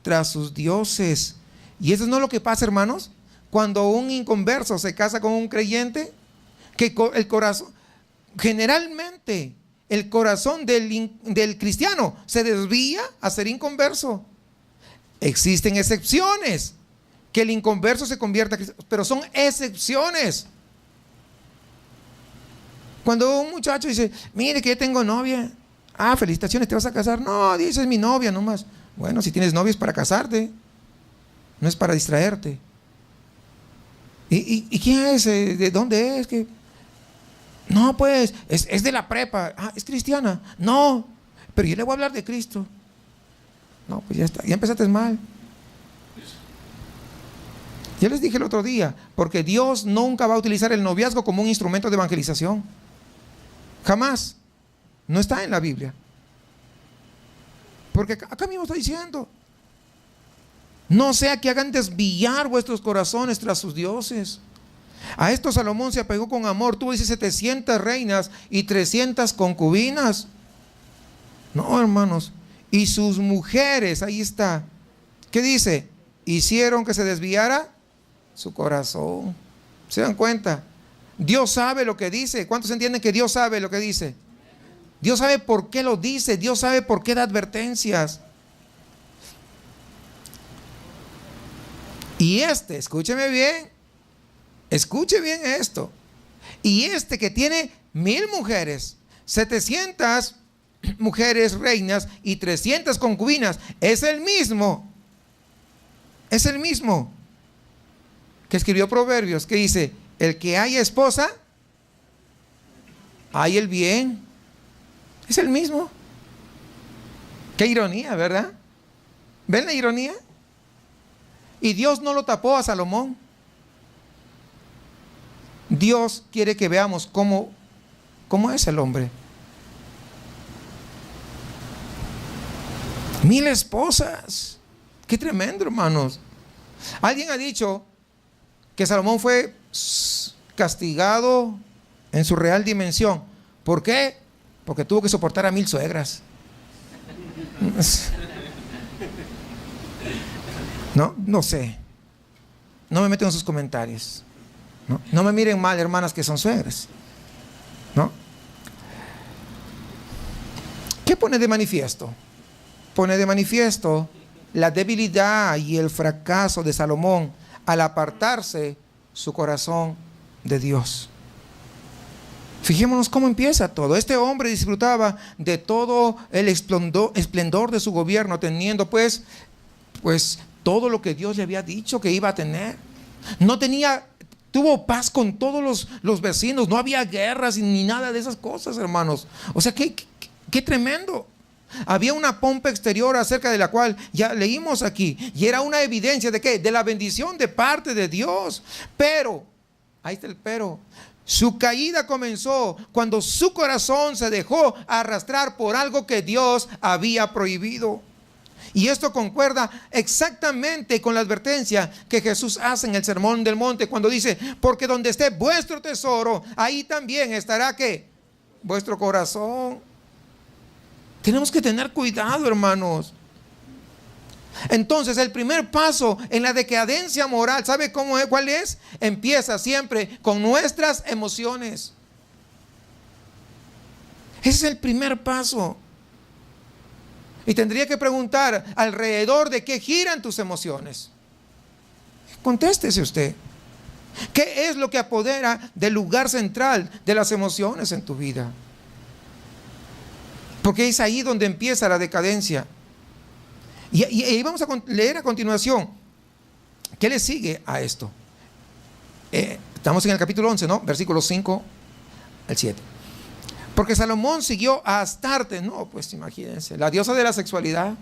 tras sus dioses. Y eso no es lo que pasa, hermanos, cuando un inconverso se casa con un creyente, que el corazón, generalmente el corazón del cristiano se desvía a ser inconverso. Existen excepciones que el inconverso se convierta a cristiano, pero son excepciones. Cuando un muchacho dice, mire que yo tengo novia. Felicitaciones, ¿te vas a casar? No, dice, es mi novia nomás. Bueno, si tienes novia es para casarte, no es para distraerte. ¿Y quién es? ¿De dónde es? ¿Qué? No, pues, es de la prepa. ¿Es cristiana? No, pero yo le voy a hablar de Cristo. No, pues ya está, ya empezaste mal. Yo les dije el otro día, porque Dios nunca va a utilizar el noviazgo como un instrumento de evangelización. Jamás. No está en la Biblia. Porque acá mismo está diciendo, no sea que hagan desviar vuestros corazones tras sus dioses. A esto Salomón se apegó con amor. Tuvo 700 reinas y 300 concubinas. No, hermanos. Y sus mujeres, ahí está. ¿Qué dice? Hicieron que se desviara su corazón. ¿Se dan cuenta? Dios sabe lo que dice. ¿Cuántos entienden que Dios sabe lo que dice? Dios sabe por qué lo dice. Dios sabe por qué da advertencias. Y escúcheme bien. Escuche bien esto. Y que tiene 1000 mujeres, 700 mujeres reinas y 300 concubinas, es el mismo que escribió Proverbios, que dice: el que haya esposa, hay el bien. Es el mismo. Qué ironía, ¿verdad? ¿Ven la ironía? Y Dios no lo tapó a Salomón. Dios quiere que veamos cómo es el hombre. 1000 esposas. Qué tremendo, hermanos. Alguien ha dicho que Salomón fue castigado en su real dimensión. ¿Por qué? Porque tuvo que soportar a 1000 suegras. No sé. No me meto en sus comentarios. No me miren mal, hermanas que son suegras. ¿No? ¿Qué pone de manifiesto? Pone de manifiesto la debilidad y el fracaso de Salomón al apartarse su corazón de Dios. Fijémonos cómo empieza todo. Este hombre disfrutaba de todo el esplendor de su gobierno, teniendo pues todo lo que Dios le había dicho que iba a tener. Tuvo paz con todos los vecinos, no había guerras ni nada de esas cosas, hermanos. O sea, qué tremendo. Había una pompa exterior acerca de la cual ya leímos aquí, y era una evidencia de ¿qué? De la bendición de parte de Dios. Pero, ahí está el pero, su caída comenzó cuando su corazón se dejó arrastrar por algo que Dios había prohibido. Y esto concuerda exactamente con la advertencia que Jesús hace en el Sermón del Monte, cuando dice: porque donde esté vuestro tesoro, ahí también estará ¿qué? Vuestro corazón. Tenemos que tener cuidado, hermanos. Entonces, el primer paso en la decadencia moral, ¿sabe cuál es? Empieza siempre con nuestras emociones. Ese es el primer paso. Y tendría que preguntar: ¿alrededor de qué giran tus emociones? Contéstese usted. ¿Qué es lo que apodera del lugar central de las emociones en tu vida? Porque es ahí donde empieza la decadencia. Y vamos a leer a continuación. ¿Qué le sigue a esto? Estamos en el capítulo 11, ¿no? Versículos 5 al 7. Porque Salomón siguió a Astarte, no, pues imagínense, la diosa de la sexualidad,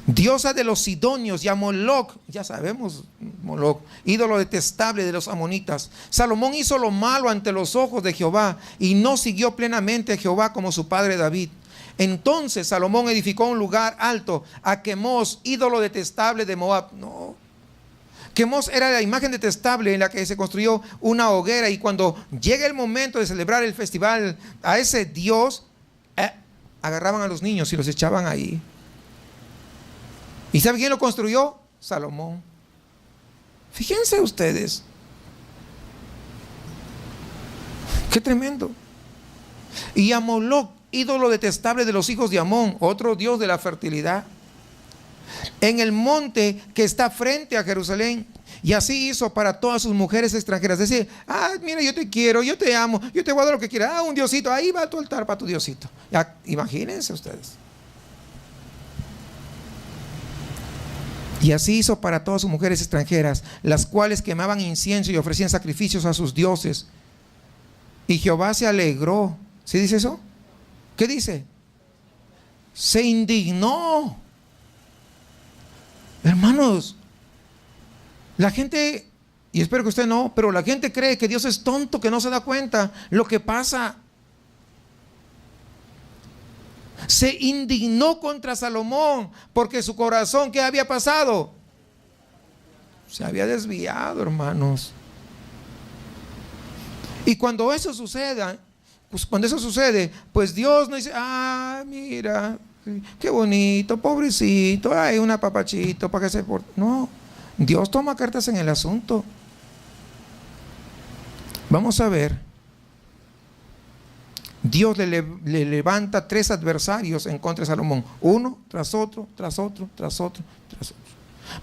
diosa de los sidonios, y a Moloc, ya sabemos, Moloc, ídolo detestable de los amonitas. Salomón hizo lo malo ante los ojos de Jehová y no siguió plenamente a Jehová como su padre David. Entonces Salomón edificó un lugar alto a Quemos, ídolo detestable de Moab. No, Quemos era la imagen detestable en la que se construyó una hoguera, y cuando llega el momento de celebrar el festival a ese dios, agarraban a los niños y los echaban ahí. ¿Y sabe quién lo construyó? Salomón. Fíjense ustedes. Qué tremendo. Y a Moloc, ídolo detestable de los hijos de Amón, otro dios de la fertilidad, en el monte que está frente a Jerusalén. Y así hizo para todas sus mujeres extranjeras. Decir: mira, yo te quiero, yo te amo, yo te voy a dar lo que quieras. Un diosito, ahí va tu altar para tu diosito. Ya, imagínense ustedes. Y así hizo para todas sus mujeres extranjeras, las cuales quemaban incienso y ofrecían sacrificios a sus dioses. Y Jehová se alegró. ¿Sí dice eso? ¿Qué dice? Se indignó. Hermanos, la gente, y espero que usted no, pero la gente cree que Dios es tonto, que no se da cuenta lo que pasa. Se indignó contra Salomón porque su corazón, ¿qué había pasado? Se había desviado, hermanos. Y cuando eso suceda, pues cuando eso sucede, pues Dios no dice, mira, qué bonito, pobrecito, hay un apapachito para que se porte. No, Dios toma cartas en el asunto. Vamos a ver. Dios le levanta 3 adversarios en contra de Salomón, uno tras otro, tras otro, tras otro, tras otro.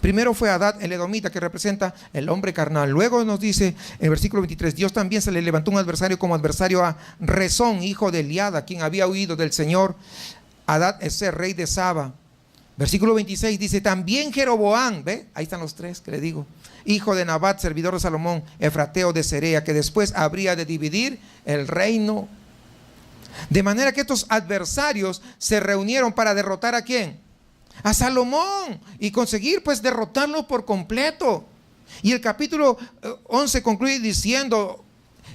Primero fue Hadad el edomita, que representa el hombre carnal. Luego nos dice en el versículo 23, Dios también se le levantó un adversario como adversario a Rezón, hijo de Eliada, quien había huido del Señor. Hadad Ezer, rey de Saba. Versículo 26 dice, también Jeroboam, ¿ve? Ahí están los 3 que le digo, hijo de Nabat, servidor de Salomón, efrateo de Cerea, que después habría de dividir el reino. De manera que estos adversarios se reunieron para derrotar ¿a quién? A Salomón, y conseguir pues derrotarlo por completo. Y el capítulo 11 concluye diciendo,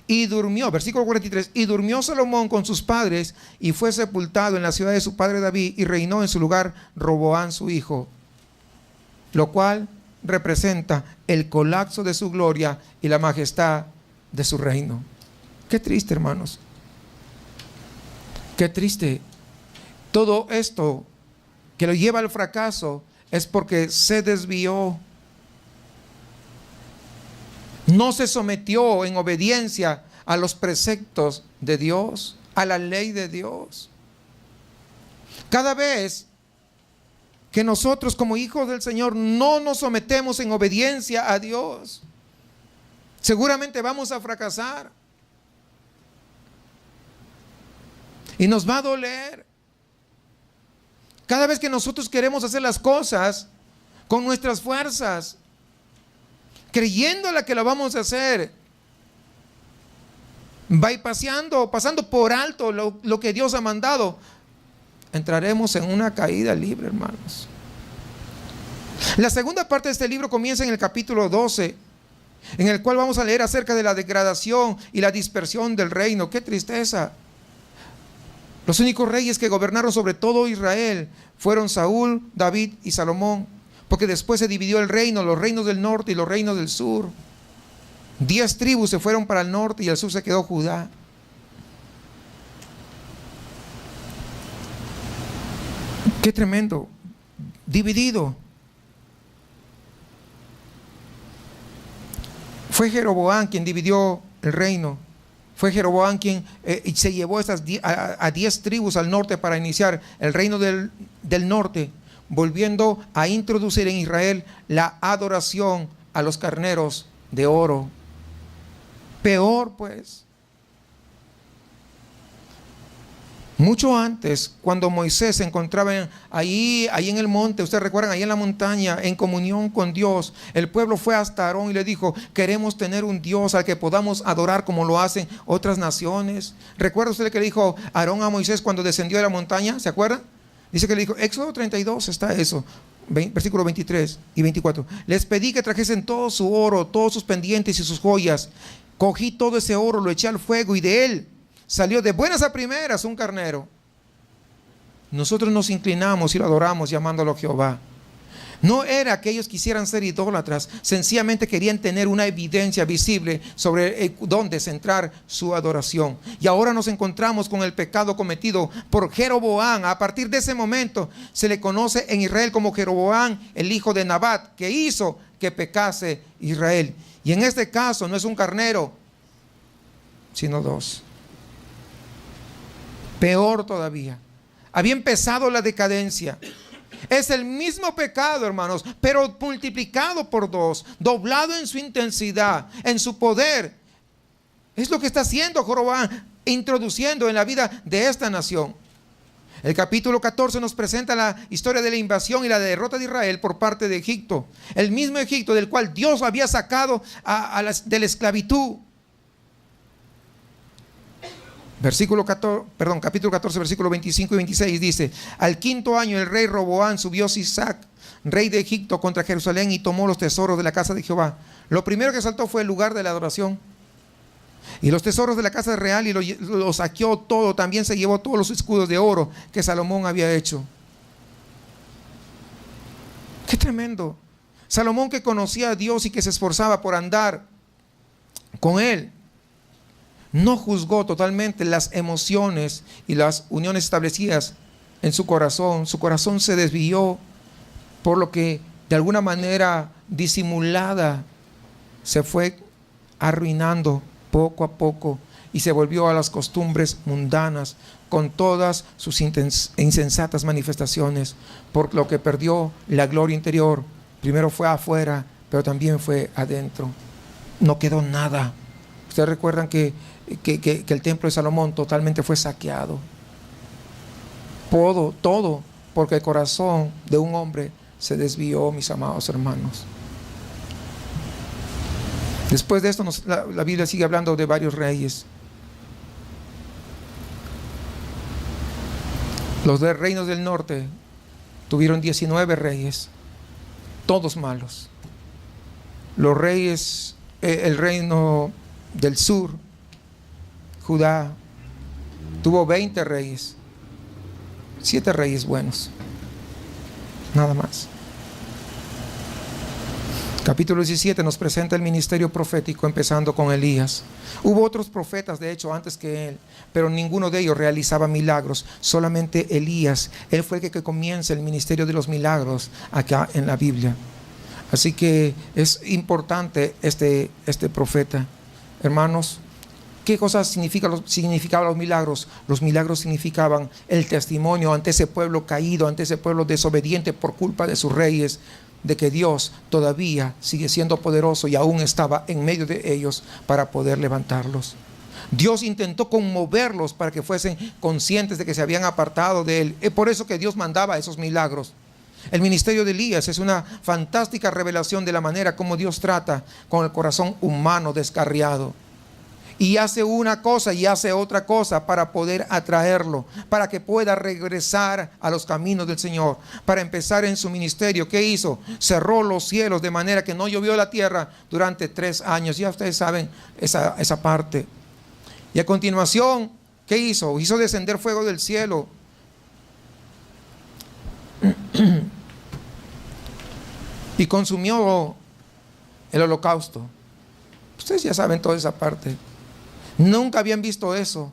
y durmió, versículo 43, y durmió Salomón con sus padres y fue sepultado en la ciudad de su padre David, y reinó en su lugar Roboam su hijo, lo cual representa el colapso de su gloria y la majestad de su reino. Qué triste, hermanos, qué triste. Todo esto que lo lleva al fracaso es porque se desvió, no se sometió en obediencia a los preceptos de Dios, a la ley de Dios. Cada vez que nosotros como hijos del Señor no nos sometemos en obediencia a Dios, seguramente vamos a fracasar y nos va a doler. Cada vez que nosotros queremos hacer las cosas con nuestras fuerzas, creyéndola que la vamos a hacer, bypaseando, pasando por alto lo que Dios ha mandado, entraremos en una caída libre, hermanos. La segunda parte de este libro comienza en el capítulo 12, en el cual vamos a leer acerca de la degradación y la dispersión del reino. ¡Qué tristeza! Los únicos reyes que gobernaron sobre todo Israel fueron Saúl, David y Salomón, porque después se dividió el reino, los reinos del norte y los reinos del sur. 10 tribus se fueron para el norte y al sur se quedó Judá. Qué tremendo, dividido. Fue Jeroboam quien dividió el reino. Fue Jeroboam quien se llevó a 10 tribus al norte para iniciar el reino del norte, volviendo a introducir en Israel la adoración a los carneros de oro. Peor pues. Mucho antes, cuando Moisés se encontraba ahí en el monte, ustedes recuerdan, ahí en la montaña, en comunión con Dios, el pueblo fue hasta Aarón y le dijo, queremos tener un Dios al que podamos adorar como lo hacen otras naciones. ¿Recuerda usted que le dijo Aarón a Moisés cuando descendió de la montaña? ¿Se acuerdan? Dice que le dijo, Éxodo 32 está eso, versículo 23 y 24. Les pedí que trajesen todo su oro, todos sus pendientes y sus joyas. Cogí todo ese oro, lo eché al fuego y de él salió de buenas a primeras un carnero. Nosotros nos inclinamos y lo adoramos llamándolo Jehová. No era que ellos quisieran ser idólatras, sencillamente querían tener una evidencia visible sobre dónde centrar su adoración. Y ahora nos encontramos con el pecado cometido por Jeroboam. A partir de ese momento se le conoce en Israel como Jeroboam, el hijo de Nabat, que hizo que pecase Israel. Y en este caso no es un carnero, sino 2. Peor todavía, había empezado la decadencia. Es el mismo pecado, hermanos, pero multiplicado por 2, doblado en su intensidad, en su poder. Es lo que está haciendo Jeroboam, introduciendo en la vida de esta nación. El capítulo 14 nos presenta la historia de la invasión y la derrota de Israel por parte de Egipto. El mismo Egipto del cual Dios había sacado de la esclavitud. Capítulo 14, versículos 25 y 26 dice, al 5.º año el rey Roboam subió Sisac, rey de Egipto, contra Jerusalén y tomó los tesoros de la casa de Jehová. Lo primero que saltó fue el lugar de la adoración y los tesoros de la casa real, y lo saqueó todo. También se llevó todos los escudos de oro que Salomón había hecho. Qué tremendo. Salomón, que conocía a Dios y que se esforzaba por andar con él, no juzgó totalmente las emociones y las uniones establecidas en su corazón. Su corazón se desvió, por lo que de alguna manera disimulada se fue arruinando poco a poco y se volvió a las costumbres mundanas con todas sus insensatas manifestaciones, por lo que perdió la gloria interior. Primero fue afuera, pero también fue adentro. No quedó nada. Ustedes recuerdan que el templo de Salomón totalmente fue saqueado. Todo, porque el corazón de un hombre se desvió, mis amados hermanos. Después de esto la Biblia sigue hablando de varios reyes. Los de reinos del norte tuvieron 19 reyes, todos malos. Los reyes, el reino del sur, Judá, tuvo 20 reyes, 7 reyes buenos, nada más. Capítulo 17 nos presenta el ministerio profético, empezando con Elías. Hubo otros profetas, de hecho, antes que él, pero ninguno de ellos realizaba milagros. Solamente Elías, él fue el que comienza el ministerio de los milagros acá en la Biblia. Así que es importante este profeta. Hermanos, ¿qué cosas significaban los milagros? Los milagros significaban el testimonio ante ese pueblo caído, ante ese pueblo desobediente por culpa de sus reyes, de que Dios todavía sigue siendo poderoso y aún estaba en medio de ellos para poder levantarlos. Dios intentó conmoverlos para que fuesen conscientes de que se habían apartado de Él. Es por eso que Dios mandaba esos milagros. El ministerio de Elías es una fantástica revelación de la manera como Dios trata con el corazón humano descarriado. Y hace una cosa y hace otra cosa para poder atraerlo, para que pueda regresar a los caminos del Señor. Para empezar en su ministerio, ¿qué hizo? Cerró los cielos de manera que no llovió la tierra durante 3 años. Ya ustedes saben esa parte. Y a continuación, ¿qué hizo? Hizo descender fuego del cielo. Y consumió el holocausto. Ustedes ya saben toda esa parte. Nunca habían visto eso.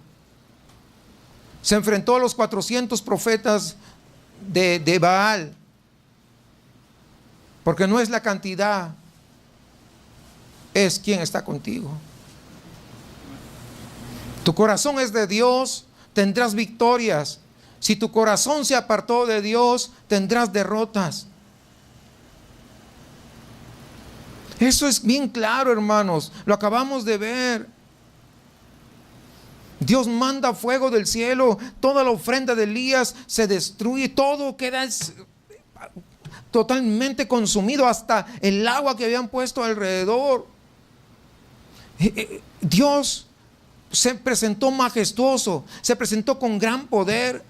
Se enfrentó a los 400 profetas de Baal, porque no es la cantidad, es quien está contigo. Tu corazón es de Dios, tendrás victorias. Si tu corazón se apartó de Dios, tendrás derrotas. Eso es bien claro, hermanos. Lo acabamos de ver. Dios manda fuego del cielo, toda la ofrenda de Elías se destruye, todo queda totalmente consumido, hasta el agua que habían puesto alrededor. Dios se presentó majestuoso, se presentó con gran poder.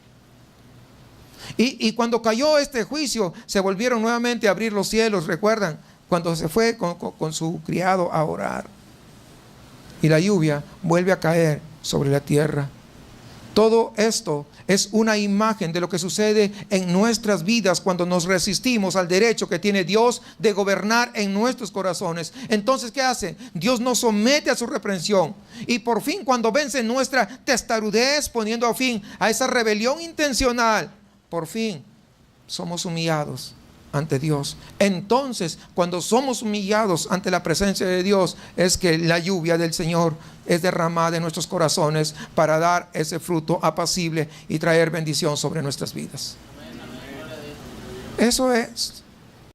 Y cuando cayó este juicio, se volvieron nuevamente a abrir los cielos. ¿Recuerdan? Cuando se fue con su criado a orar. Y la lluvia vuelve a caer sobre la tierra. Todo esto es una imagen de lo que sucede en nuestras vidas cuando nos resistimos al derecho que tiene Dios de gobernar en nuestros corazones. Entonces, ¿qué hace? Dios nos somete a su reprensión. Y por fin, cuando vence nuestra testarudez, poniendo fin a esa rebelión intencional, por fin somos humillados ante Dios. Entonces, cuando somos humillados ante la presencia de Dios, es que la lluvia del Señor es derramada en nuestros corazones para dar ese fruto apacible y traer bendición sobre nuestras vidas. Eso es.